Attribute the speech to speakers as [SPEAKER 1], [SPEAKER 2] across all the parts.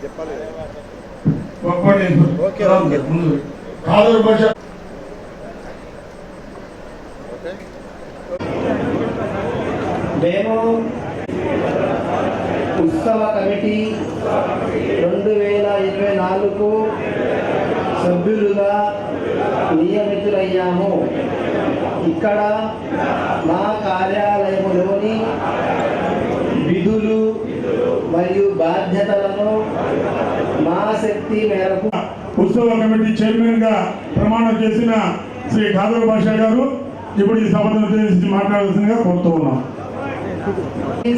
[SPEAKER 1] చెప్పాలి
[SPEAKER 2] మేము ఉత్సవ కమిటీ 2024 సభ్యులుగా నియమితులయ్యాము. ఇక్కడ మా కార్యాలయంలోని విధులు మరియు బాధ్యతలను మా శక్తి మేరకు
[SPEAKER 3] ఉత్సవ కమిటీ చైర్మన్ గా ప్రమాణం చేసిన శ్రీ ఖాదర్ బాషా గారు ఇప్పుడు ఈ సభను ఉద్దేశించి మాట్లాడాల్సిందిగా కోరుతూ ఉన్నాం.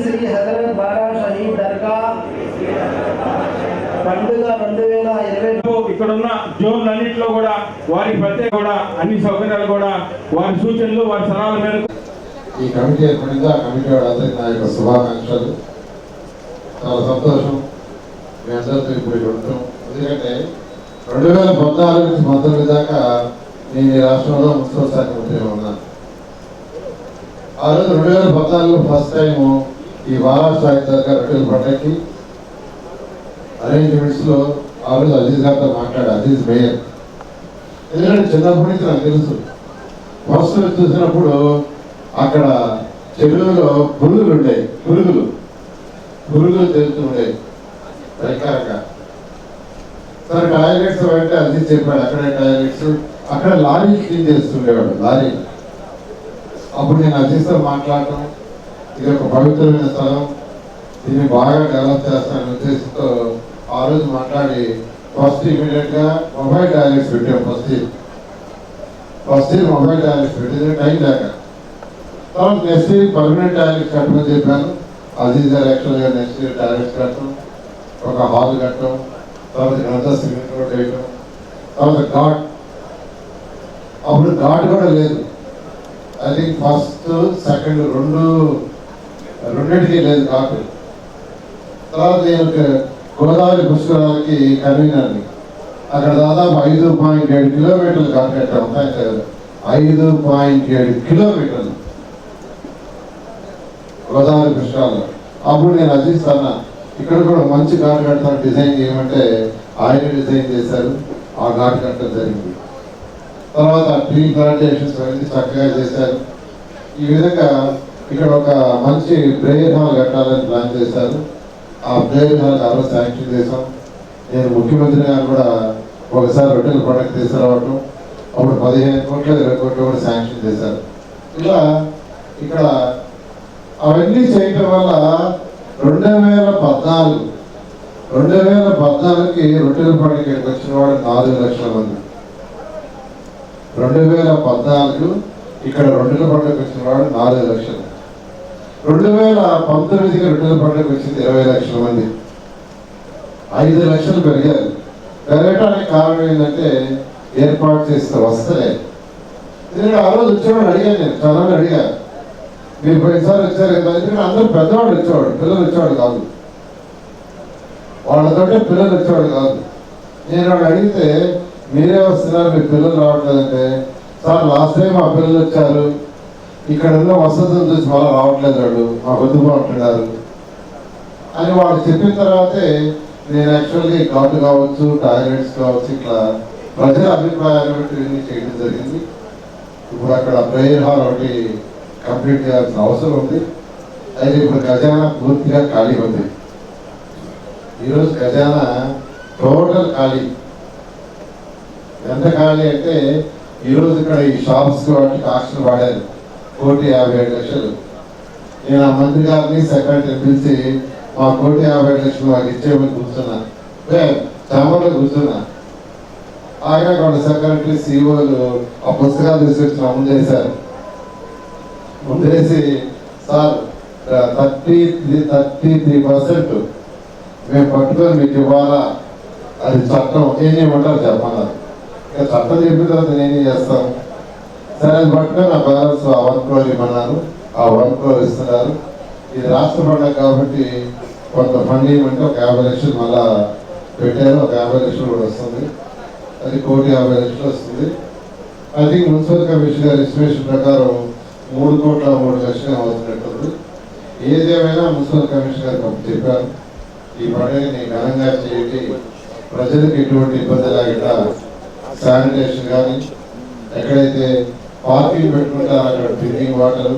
[SPEAKER 2] శ్రీ హజరత్ బారా షహీద్ దర్గా పండుగ 2020
[SPEAKER 4] ఇక్కడున్న జోన్లన్నింటిలో కూడా వారి ప్రత్యేక కూడా అన్ని సౌకర్యాలు కూడా వారి సూచనలు వారి సలహాల మేరకు
[SPEAKER 5] ఈ కమిటీ ఏర్పడింది. ఆ కమిటీ వాళ్ళందరికీ నా యొక్క శుభాకాంక్షలు. చాలా సంతోషం మీ అందరితో ఇప్పుడు ఉంటాం. ఎందుకంటే 2014 నుంచి 19 దాకా నేను ఈ రాష్ట్రంలో మున్సిపల్ శాఖ మంత్రిగా ఉన్నాను. ఆ రోజు 2014లో ఫస్ట్ టైం ఈ మహారాష్ట్ర దర్గా రొట్టెల పంటకి అరేంజ్మెంట్స్ లో ఆ రోజు అజీజ్ గారితో మాట్లాడా. అజీజ్ మేయర్. ఎందుకంటే చిన్నప్పటి నుంచి నాకు తెలుసు. ఫస్ట్ చూసినప్పుడు అక్కడ చెరువులో పురుగులు ఉండేవి. పురుగులు తెలుస్తుండేవి రకరకాల. సరే టాయిలెట్స్ అంటే అజీజ్ చెప్పాడు అక్కడే టాయిలెట్స్, అక్కడ లారీలు క్లీన్ చేస్తుండేవాడు లారీలు. అప్పుడు నేను అజీజ్తో మాట్లాడటం, ఇది ఒక పవిత్రమైన స్థలం, దీన్ని బాగా డెవలప్ చేస్తాననే ఉద్దేశంతో ఆ రోజు మాట్లాడి ఫస్ట్ ఇమీడియట్ గా మొబైల్ టాయిలెట్స్ పెట్టాం. ఫస్ట్ ఇయర్ మొబైల్ టాయిలెట్స్ పెట్టింది టైం లేక. తర్వాత నెక్స్ట్ ఇయర్ పర్మనెంట్ టాయిలెట్స్ కట్టమని చెప్పాను. అజీజ్ గారు యాక్చువల్గా నెక్స్ట్ ఇయర్ టాయిలెట్స్ కట్టడం, ఒక హాల్ కట్టడం, తర్వాత గ్రంథ సిమెంట్ రోడ్ వేయటం, తర్వాత ఘాట్. అప్పుడు ఘాట్ కూడా లేదు. ఐ థింక్ ఫస్ట్ సెకండ్ రెండింటికి లేదు ఘాట్. తర్వాత నేను గోదావరి పుష్కరాలకి కన్వీనర్ని. అక్కడ దాదాపు 5.7 కిలోమీటర్లు ఘాట్ కట్టాం. 5.7 కిలోమీటర్లు గోదావరి పుష్కరాలు. అప్పుడు నేను అజీజ్ అన్న ఇక్కడ కూడా మంచి ఘాట్ కడతాను డిజైన్ చేయమంటే ఆయన డిజైన్ చేశారు. ఆ ఘాట్ కట్టడం జరిగింది. తర్వాత ట్రీ ప్లాంటేషన్స్ అనేది చక్కగా చేశారు. ఈ విధంగా ఇక్కడ ఒక మంచి ప్రేయర్ హాల్ కట్టాలని ప్లాన్ చేశారు. ఆ ప్రేయర్ హాల్ ఆ రోజు శాంక్షన్ చేశాం. నేను ముఖ్యమంత్రి గారు కూడా ఒకసారి రొట్టెల పండుగ తీసుకురావటం, అప్పుడు 15 కోట్లు 20 కోట్లు కూడా శాంక్షన్ చేశారు. ఇలా ఇక్కడ అవన్నీ చేయటం వల్ల 2014కి రొట్టెల పండుగ ఇక్కడికి వచ్చిన వాడు 4 లక్షల మంది. 2014 ఇక్కడ రొట్టెల పండుగ వచ్చిన వాడు 4 లక్షలు. 2019కి రొట్టెల పండుగ వచ్చింది 20 లక్షల మంది. 5 లక్షలు పెరిగారు. పెరగటానికి కారణం ఏంటంటే ఏర్పాటు చేస్తే వస్తలేదు. ఎందుకంటే ఆ రోజు వచ్చేవాడు అడిగాను, నేను చాలా అడిగాను, మీరు పోయినసారి వచ్చారు కదా. ఎందుకంటే అందరూ పెద్దవాడు వచ్చేవాడు, పిల్లలు వచ్చేవాడు కాదు. వాళ్ళతోటే పిల్లలు వచ్చేవాడు కాదు. నేను వాడు అడిగితే మీరే వస్తున్నారు, మీ పిల్లలు రావట్లేదంటే, సార్ లాస్ట్ టైం మా పిల్లలు వచ్చారు, ఇక్కడ ఉన్న వసతులు చూసి మళ్ళీ రావట్లేదు, వాడు మా పొద్దుబాటున్నారు అని వాళ్ళు చెప్పిన తర్వాతే నేను యాక్చువల్గా ఘాటు కావచ్చు, టాయిలెట్స్ కావచ్చు, ఇట్లా ప్రజల అభిప్రాయాలు ఇవన్నీ చేయడం జరిగింది. ఇప్పుడు అక్కడ ప్రేయర్ హాల్ ఒకటి కంప్లీట్ చేయాల్సిన అవసరం ఉంది. అయితే ఇప్పుడు ఖజానా పూర్తిగా ఖాళీ ఉంది. ఈరోజు ఖజానా టోటల్ ఖాళీ. ఎంత ఖాళీ అంటే ఈరోజు ఇక్కడ ఈ షాప్స్ వాటికి ఆక్షన్ వాడారు 1,57,00,000. నేను ఆ మంత్రి గారిని సెక్రటరీ పిలిచి మా 1,57,00,000 మాకు ఇచ్చేమని కూర్చున్నా, చాంబర్లో కూర్చున్నా. ఆయన వాళ్ళ సెక్రటరీ సీఓలు ఆ పుస్తకాలు తీసుకొచ్చి ముందేశారు. ముందేసి సార్ 33% మేము పట్టుకొని మీకు ఇవ్వాలా, అది చట్టం, ఏం చేయమంటారు చెప్పన్నారు. ఇక చట్టం చెప్పిన తర్వాత నేనేం చేస్తాను. సరే అది పట్టుకొని నా బ్యాలెన్స్ 1 crore ఇవ్వమన్నారు. ఆ 1 crore ఇస్తున్నారు. ఇది రాష్ట్ర పండుగ కాబట్టి కొంత ఫండ్ ఇవ్వమంటే ఒక 50 లక్షలు మళ్ళా పెట్టారు. ఒక 50 లక్షలు కూడా వస్తుంది. అది 1,50,00,000 వస్తుంది. ఐ థింక్ మున్సిపల్ కమిషన్ గారి ఎస్టిమేషన్ ప్రకారం 3,03,00,000 అవుతున్నట్టుంది. ఏదేమైనా మున్సిపల్ కమిషన్ గారికి అప్పుడు చెప్పాను, ఈ పండుగని ఘనంగా చేయండి, ప్రజలకు ఎటువంటి ఇబ్బంది లేకుండా శానిటేషన్ కానీ, ఎక్కడైతే పార్కింగ్ పెట్టుకుంటారో అక్కడ డ్రింకింగ్ వాటర్